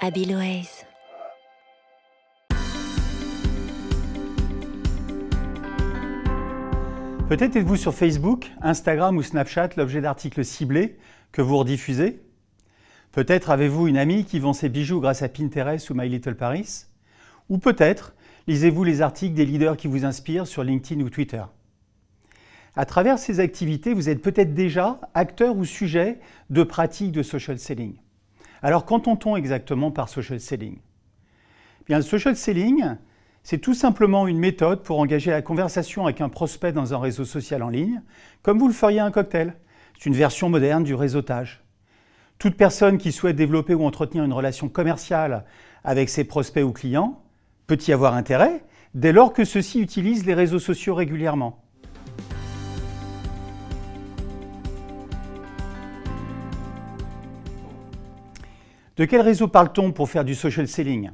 Abiloaze. Peut-être êtes-vous sur Facebook, Instagram ou Snapchat l'objet d'articles ciblés que vous rediffusez. Peut-être avez-vous une amie qui vend ses bijoux grâce à Pinterest ou My Little Paris. Ou peut-être lisez-vous les articles des leaders qui vous inspirent sur LinkedIn ou Twitter. À travers ces activités, vous êtes peut-être déjà acteur ou sujet de pratiques de social selling. Alors qu'entend-on exactement par social selling ? Bien, le social selling, c'est tout simplement une méthode pour engager la conversation avec un prospect dans un réseau social en ligne, comme vous le feriez à un cocktail. C'est une version moderne du réseautage. Toute personne qui souhaite développer ou entretenir une relation commerciale avec ses prospects ou clients peut y avoir intérêt dès lors que ceux-ci utilisent les réseaux sociaux régulièrement. De quel réseau parle-t-on pour faire du social selling ?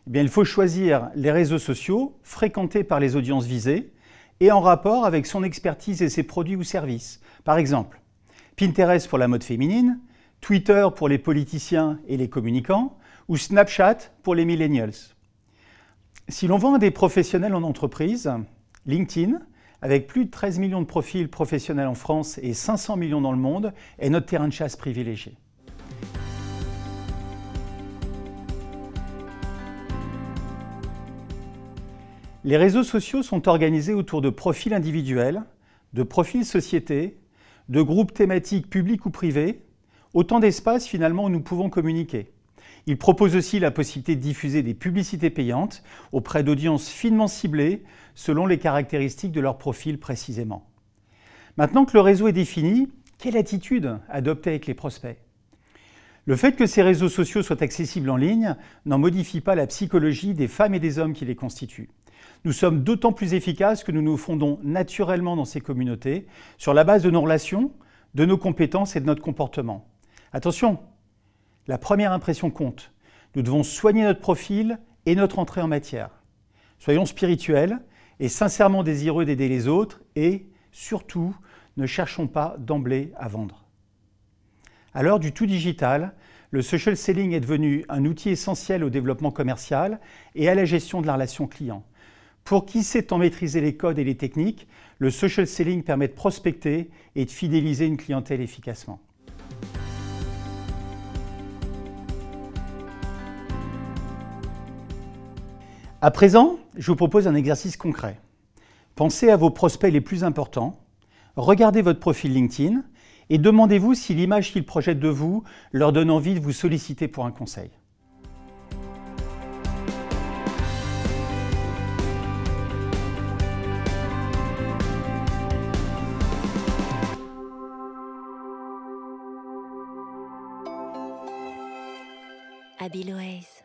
Eh bien, il faut choisir les réseaux sociaux fréquentés par les audiences visées et en rapport avec son expertise et ses produits ou services. Par exemple, Pinterest pour la mode féminine, Twitter pour les politiciens et les communicants, ou Snapchat pour les millennials. Si l'on vend à des professionnels en entreprise, LinkedIn, avec plus de 13 millions de profils professionnels en France et 500 millions dans le monde, est notre terrain de chasse privilégié. Les réseaux sociaux sont organisés autour de profils individuels, de profils sociétés, de groupes thématiques publics ou privés, autant d'espaces finalement où nous pouvons communiquer. Ils proposent aussi la possibilité de diffuser des publicités payantes auprès d'audiences finement ciblées selon les caractéristiques de leur profil précisément. Maintenant que le réseau est défini, quelle attitude adopter avec les prospects ? Le fait que ces réseaux sociaux soient accessibles en ligne n'en modifie pas la psychologie des femmes et des hommes qui les constituent. Nous sommes d'autant plus efficaces que nous nous fondons naturellement dans ces communautés sur la base de nos relations, de nos compétences et de notre comportement. Attention, la première impression compte. Nous devons soigner notre profil et notre entrée en matière. Soyons spirituels et sincèrement désireux d'aider les autres et, surtout, ne cherchons pas d'emblée à vendre. À l'heure du tout digital, le social selling est devenu un outil essentiel au développement commercial et à la gestion de la relation client. Pour qui sait en maîtriser les codes et les techniques, le social selling permet de prospecter et de fidéliser une clientèle efficacement. À présent, je vous propose un exercice concret. Pensez à vos prospects les plus importants, regardez votre profil LinkedIn et demandez-vous si l'image qu'ils projettent de vous leur donne envie de vous solliciter pour un conseil. Abiloaze.